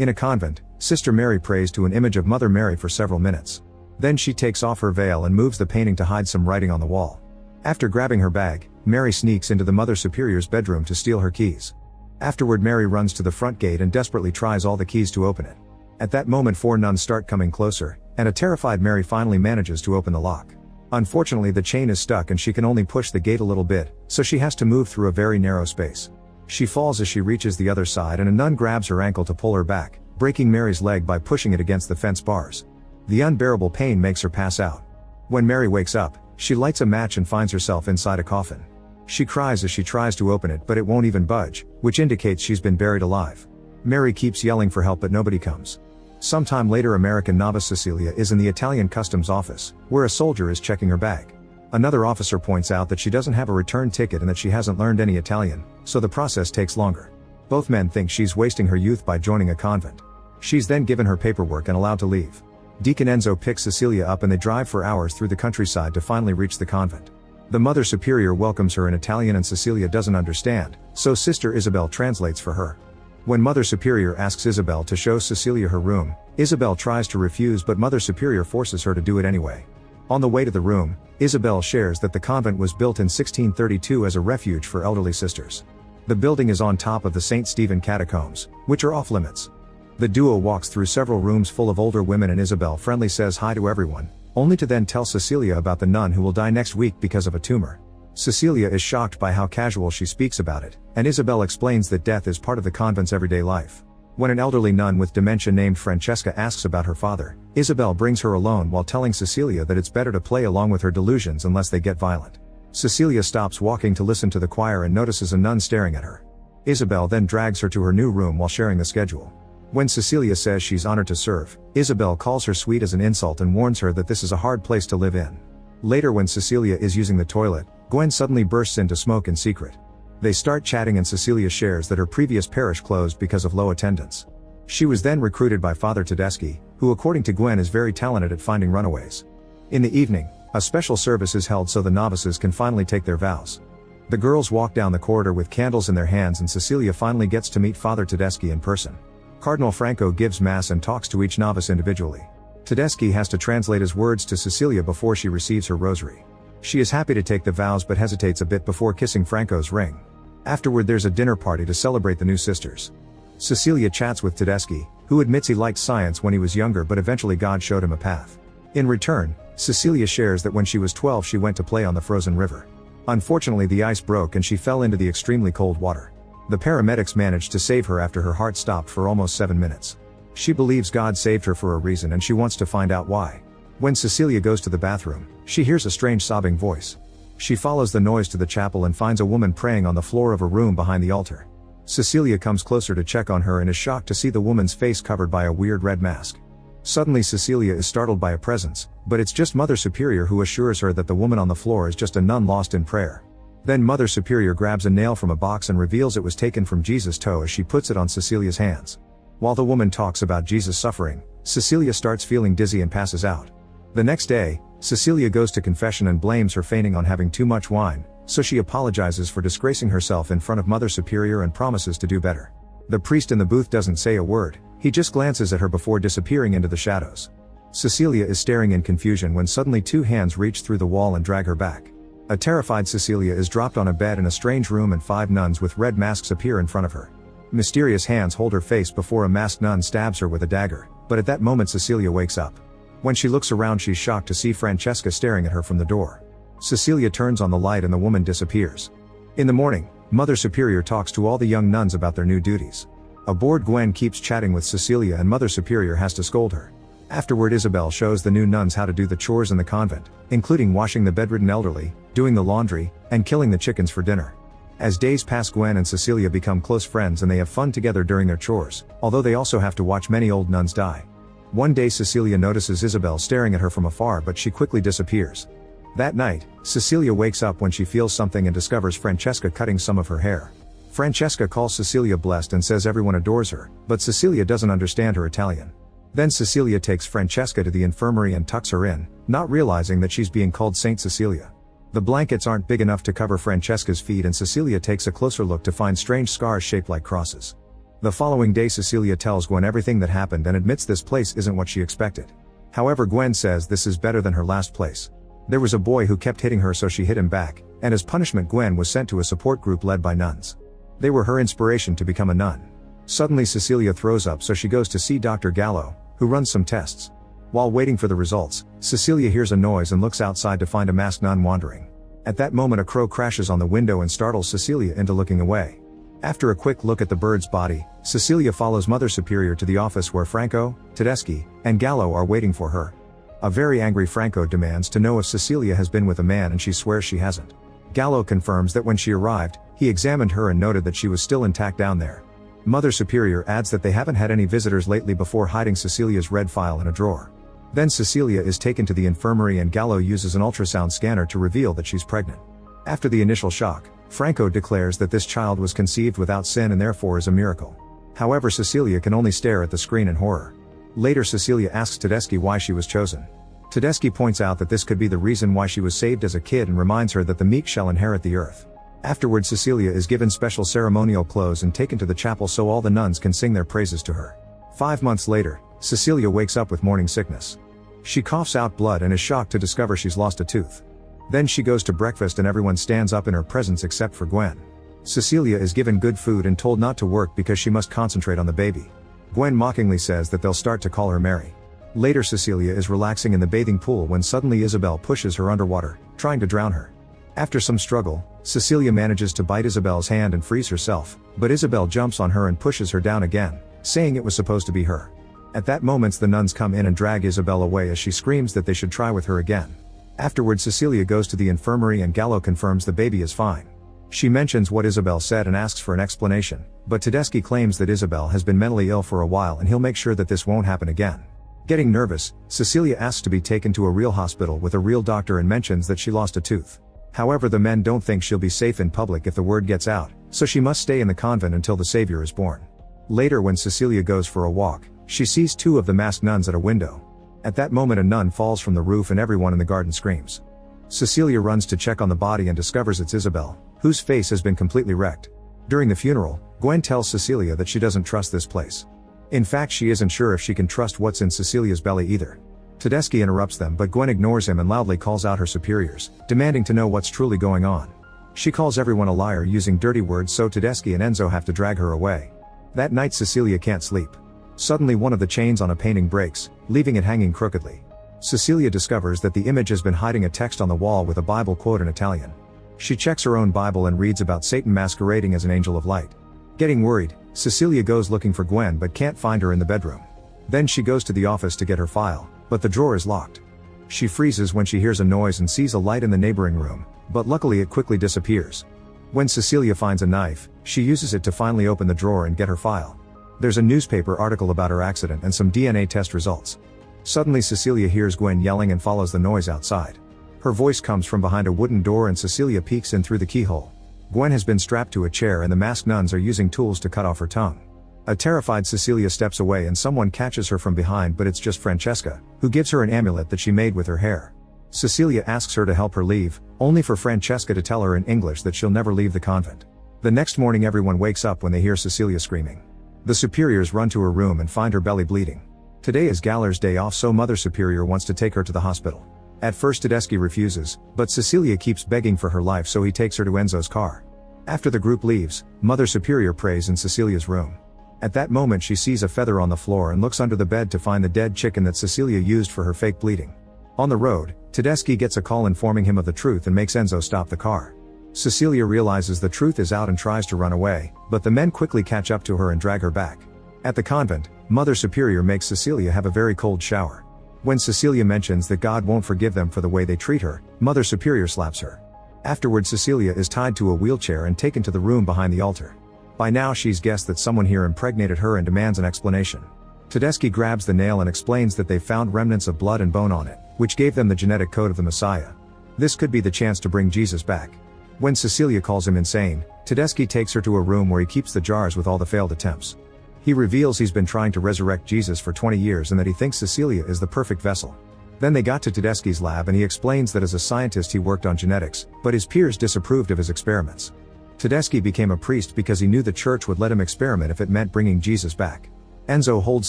In a convent, Sister Mary prays to an image of Mother Mary for several minutes. Then she takes off her veil and moves the painting to hide some writing on the wall. After grabbing her bag, Mary sneaks into the Mother Superior's bedroom to steal her keys. Afterward, Mary runs to the front gate and desperately tries all the keys to open it. At that moment, 4 nuns start coming closer, and a terrified Mary finally manages to open the lock. Unfortunately, the chain is stuck and she can only push the gate a little bit, so she has to move through a very narrow space. She falls as she reaches the other side and a nun grabs her ankle to pull her back, breaking Mary's leg by pushing it against the fence bars. The unbearable pain makes her pass out. When Mary wakes up, she lights a match and finds herself inside a coffin. She cries as she tries to open it, but it won't even budge, which indicates she's been buried alive. Mary keeps yelling for help, but nobody comes. Sometime later, American novice Cecilia is in the Italian customs office, where a soldier is checking her bag. Another officer points out that she doesn't have a return ticket and that she hasn't learned any Italian, so the process takes longer. Both men think she's wasting her youth by joining a convent. She's then given her paperwork and allowed to leave. Deacon Enzo picks Cecilia up and they drive for hours through the countryside to finally reach the convent. The Mother Superior welcomes her in Italian and Cecilia doesn't understand, so Sister Isabel translates for her. When Mother Superior asks Isabel to show Cecilia her room, Isabel tries to refuse, but Mother Superior forces her to do it anyway. On the way to the room, Isabel shares that the convent was built in 1632 as a refuge for elderly sisters. The building is on top of the St. Stephen catacombs, which are off limits. The duo walks through several rooms full of older women and Isabel friendly says hi to everyone, only to then tell Cecilia about the nun who will die next week because of a tumor. Cecilia is shocked by how casual she speaks about it, and Isabel explains that death is part of the convent's everyday life. When an elderly nun with dementia named Francesca asks about her father, Isabel brings her alone while telling Cecilia that it's better to play along with her delusions unless they get violent. Cecilia stops walking to listen to the choir and notices a nun staring at her. Isabel then drags her to her new room while sharing the schedule. When Cecilia says she's honored to serve, Isabel calls her sweet as an insult and warns her that this is a hard place to live in. Later, when Cecilia is using the toilet, Gwen suddenly bursts into smoke in secret. They start chatting and Cecilia shares that her previous parish closed because of low attendance. She was then recruited by Father Tedeschi, who according to Gwen is very talented at finding runaways. In the evening, a special service is held so the novices can finally take their vows. The girls walk down the corridor with candles in their hands and Cecilia finally gets to meet Father Tedeschi in person. Cardinal Franco gives mass and talks to each novice individually. Tedeschi has to translate his words to Cecilia before she receives her rosary. She is happy to take the vows but hesitates a bit before kissing Franco's ring. Afterward, there's a dinner party to celebrate the new sisters. Cecilia chats with Tedeschi, who admits he liked science when he was younger but eventually God showed him a path. In return, Cecilia shares that when she was 12 she went to play on the frozen river. Unfortunately, the ice broke and she fell into the extremely cold water. The paramedics managed to save her after her heart stopped for almost 7 minutes. She believes God saved her for a reason and she wants to find out why. When Cecilia goes to the bathroom, she hears a strange sobbing voice. She follows the noise to the chapel and finds a woman praying on the floor of a room behind the altar. Cecilia comes closer to check on her and is shocked to see the woman's face covered by a weird red mask. Suddenly Cecilia is startled by a presence, but it's just Mother Superior who assures her that the woman on the floor is just a nun lost in prayer. Then Mother Superior grabs a nail from a box and reveals it was taken from Jesus' toe as she puts it on Cecilia's hands. While the woman talks about Jesus' suffering, Cecilia starts feeling dizzy and passes out. The next day, Cecilia goes to confession and blames her fainting on having too much wine, so she apologizes for disgracing herself in front of Mother Superior and promises to do better. The priest in the booth doesn't say a word, he just glances at her before disappearing into the shadows. Cecilia is staring in confusion when suddenly 2 hands reach through the wall and drag her back. A terrified Cecilia is dropped on a bed in a strange room and 5 nuns with red masks appear in front of her. Mysterious hands hold her face before a masked nun stabs her with a dagger, but at that moment Cecilia wakes up. When she looks around, she's shocked to see Francesca staring at her from the door. Cecilia turns on the light and the woman disappears. In the morning, Mother Superior talks to all the young nuns about their new duties. A bored Gwen keeps chatting with Cecilia and Mother Superior has to scold her. Afterward, Isabel shows the new nuns how to do the chores in the convent, including washing the bedridden elderly, doing the laundry, and killing the chickens for dinner. As days pass, Gwen and Cecilia become close friends and they have fun together during their chores, although they also have to watch many old nuns die. One day Cecilia notices Isabel staring at her from afar, but she quickly disappears. That night, Cecilia wakes up when she feels something and discovers Francesca cutting some of her hair. Francesca calls Cecilia blessed and says everyone adores her, but Cecilia doesn't understand her Italian. Then Cecilia takes Francesca to the infirmary and tucks her in, not realizing that she's being called Saint Cecilia. The blankets aren't big enough to cover Francesca's feet and Cecilia takes a closer look to find strange scars shaped like crosses. The following day Cecilia tells Gwen everything that happened and admits this place isn't what she expected. However, Gwen says this is better than her last place. There was a boy who kept hitting her, so she hit him back, and as punishment Gwen was sent to a support group led by nuns. They were her inspiration to become a nun. Suddenly Cecilia throws up, so she goes to see Dr. Gallo, who runs some tests. While waiting for the results, Cecilia hears a noise and looks outside to find a masked nun wandering. At that moment a crow crashes on the window and startles Cecilia into looking away. After a quick look at the bird's body, Cecilia follows Mother Superior to the office where Franco, Tedeschi, and Gallo are waiting for her. A very angry Franco demands to know if Cecilia has been with a man, and she swears she hasn't. Gallo confirms that when she arrived, he examined her and noted that she was still intact down there. Mother Superior adds that they haven't had any visitors lately before hiding Cecilia's red file in a drawer. Then Cecilia is taken to the infirmary and Gallo uses an ultrasound scanner to reveal that she's pregnant. After the initial shock, Franco declares that this child was conceived without sin and therefore is a miracle. However, Cecilia can only stare at the screen in horror. Later Cecilia asks Tedeschi why she was chosen. Tedeschi points out that this could be the reason why she was saved as a kid and reminds her that the meek shall inherit the earth. Afterward Cecilia is given special ceremonial clothes and taken to the chapel so all the nuns can sing their praises to her. 5 months later, Cecilia wakes up with morning sickness. She coughs out blood and is shocked to discover she's lost a tooth. Then she goes to breakfast and everyone stands up in her presence except for Gwen. Cecilia is given good food and told not to work because she must concentrate on the baby. Gwen mockingly says that they'll start to call her Mary. Later Cecilia is relaxing in the bathing pool when suddenly Isabel pushes her underwater, trying to drown her. After some struggle, Cecilia manages to bite Isabel's hand and frees herself, but Isabel jumps on her and pushes her down again, saying it was supposed to be her. At that moment the nuns come in and drag Isabel away as she screams that they should try with her again. Afterwards Cecilia goes to the infirmary and Gallo confirms the baby is fine. She mentions what Isabel said and asks for an explanation, but Tedeschi claims that Isabel has been mentally ill for a while and he'll make sure that this won't happen again. Getting nervous, Cecilia asks to be taken to a real hospital with a real doctor and mentions that she lost a tooth. However, the men don't think she'll be safe in public if the word gets out, so she must stay in the convent until the Savior is born. Later when Cecilia goes for a walk, she sees 2 of the masked nuns at a window. At that moment a nun falls from the roof and everyone in the garden screams. Cecilia runs to check on the body and discovers it's Isabel, whose face has been completely wrecked. During the funeral, Gwen tells Cecilia that she doesn't trust this place. In fact, she isn't sure if she can trust what's in Cecilia's belly either. Tedeschi interrupts them, but Gwen ignores him and loudly calls out her superiors, demanding to know what's truly going on. She calls everyone a liar using dirty words, so Tedeschi and Enzo have to drag her away. That night Cecilia can't sleep. Suddenly one of the chains on a painting breaks, leaving it hanging crookedly. Cecilia discovers that the image has been hiding a text on the wall with a Bible quote in Italian. She checks her own Bible and reads about Satan masquerading as an angel of light. Getting worried, Cecilia goes looking for Gwen but can't find her in the bedroom. Then she goes to the office to get her file, but the drawer is locked. She freezes when she hears a noise and sees a light in the neighboring room, but luckily it quickly disappears. When Cecilia finds a knife, she uses it to finally open the drawer and get her file. There's a newspaper article about her accident and some DNA test results. Suddenly Cecilia hears Gwen yelling and follows the noise outside. Her voice comes from behind a wooden door and Cecilia peeks in through the keyhole. Gwen has been strapped to a chair and the masked nuns are using tools to cut off her tongue. A terrified Cecilia steps away and someone catches her from behind, but it's just Francesca, who gives her an amulet that she made with her hair. Cecilia asks her to help her leave, only for Francesca to tell her in English that she'll never leave the convent. The next morning everyone wakes up when they hear Cecilia screaming. The superiors run to her room and find her belly bleeding. Today is Galler's day off, so Mother Superior wants to take her to the hospital. At first Tedeschi refuses, but Cecilia keeps begging for her life, so he takes her to Enzo's car. After the group leaves, Mother Superior prays in Cecilia's room. At that moment she sees a feather on the floor and looks under the bed to find the dead chicken that Cecilia used for her fake bleeding. On the road, Tedeschi gets a call informing him of the truth and makes Enzo stop the car. Cecilia realizes the truth is out and tries to run away, but the men quickly catch up to her and drag her back. At the convent, Mother Superior makes Cecilia have a very cold shower. When Cecilia mentions that God won't forgive them for the way they treat her, Mother Superior slaps her. Afterwards Cecilia is tied to a wheelchair and taken to the room behind the altar. By now she's guessed that someone here impregnated her and demands an explanation. Tedeschi grabs the nail and explains that they found remnants of blood and bone on it, which gave them the genetic code of the Messiah. This could be the chance to bring Jesus back. When Cecilia calls him insane, Tedeschi takes her to a room where he keeps the jars with all the failed attempts. He reveals he's been trying to resurrect Jesus for 20 years and that he thinks Cecilia is the perfect vessel. Then they got to Tedeschi's lab and he explains that as a scientist he worked on genetics, but his peers disapproved of his experiments. Tedeschi became a priest because he knew the church would let him experiment if it meant bringing Jesus back. Enzo holds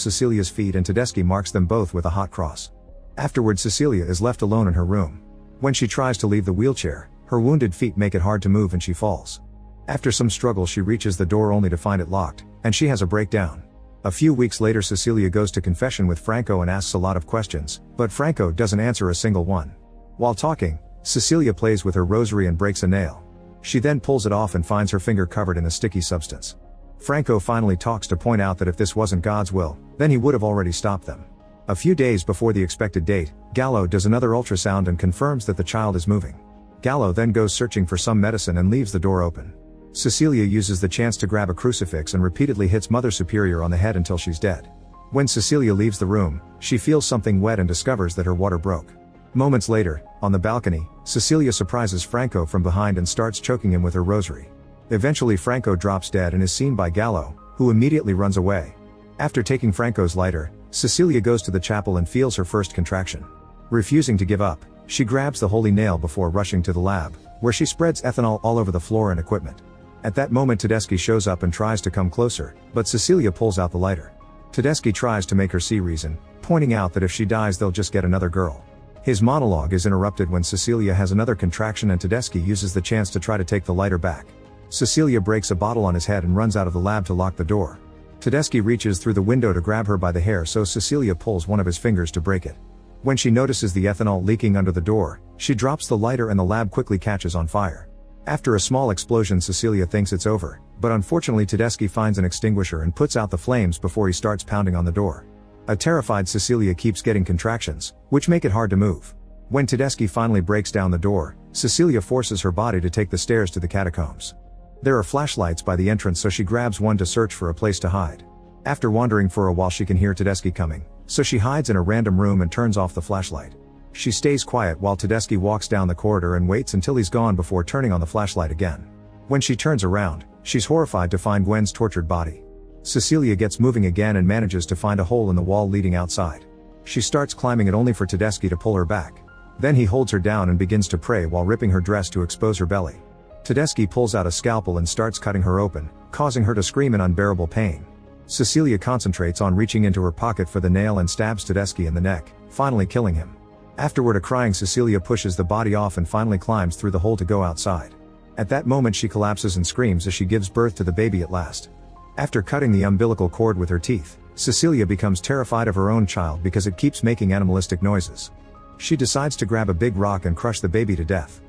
Cecilia's feet and Tedeschi marks them both with a hot cross. Afterward, Cecilia is left alone in her room. When she tries to leave the wheelchair, her wounded feet make it hard to move and she falls. After some struggle, she reaches the door only to find it locked, and she has a breakdown. A few weeks later, Cecilia goes to confession with Franco and asks a lot of questions, but Franco doesn't answer a single one. While talking, Cecilia plays with her rosary and breaks a nail. She then pulls it off and finds her finger covered in a sticky substance. Franco finally talks to point out that if this wasn't God's will, then he would have already stopped them. A few days before the expected date, Gallo does another ultrasound and confirms that the child is moving. Gallo then goes searching for some medicine and leaves the door open. Cecilia uses the chance to grab a crucifix and repeatedly hits Mother Superior on the head until she's dead. When Cecilia leaves the room, she feels something wet and discovers that her water broke. Moments later, on the balcony, Cecilia surprises Franco from behind and starts choking him with her rosary. Eventually, Franco drops dead and is seen by Gallo, who immediately runs away. After taking Franco's lighter, Cecilia goes to the chapel and feels her first contraction. Refusing to give up, she grabs the holy nail before rushing to the lab, where she spreads ethanol all over the floor and equipment. At that moment, Tedeschi shows up and tries to come closer, but Cecilia pulls out the lighter. Tedeschi tries to make her see reason, pointing out that if she dies they'll just get another girl. His monologue is interrupted when Cecilia has another contraction and Tedeschi uses the chance to try to take the lighter back. Cecilia breaks a bottle on his head and runs out of the lab to lock the door. Tedeschi reaches through the window to grab her by the hair, so Cecilia pulls one of his fingers to break it. When she notices the ethanol leaking under the door, she drops the lighter and the lab quickly catches on fire. After a small explosion, Cecilia thinks it's over, but unfortunately Tedeschi finds an extinguisher and puts out the flames before he starts pounding on the door. A terrified Cecilia keeps getting contractions, which make it hard to move. When Tedeschi finally breaks down the door, Cecilia forces her body to take the stairs to the catacombs. There are flashlights by the entrance, so she grabs one to search for a place to hide. After wandering for a while, she can hear Tedeschi coming, so she hides in a random room and turns off the flashlight. She stays quiet while Tedeschi walks down the corridor and waits until he's gone before turning on the flashlight again. When she turns around, she's horrified to find Gwen's tortured body. Cecilia gets moving again and manages to find a hole in the wall leading outside. She starts climbing it only for Tedeschi to pull her back. Then he holds her down and begins to pray while ripping her dress to expose her belly. Tedeschi pulls out a scalpel and starts cutting her open, causing her to scream in unbearable pain. Cecilia concentrates on reaching into her pocket for the nail and stabs Tedeschi in the neck, finally killing him. Afterward, a crying Cecilia pushes the body off and finally climbs through the hole to go outside. At that moment she collapses and screams as she gives birth to the baby at last. After cutting the umbilical cord with her teeth, Cecilia becomes terrified of her own child because it keeps making animalistic noises. She decides to grab a big rock and crush the baby to death.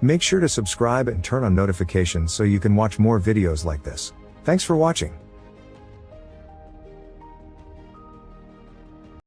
Make sure to subscribe and turn on notifications so you can watch more videos like this. Thanks for watching.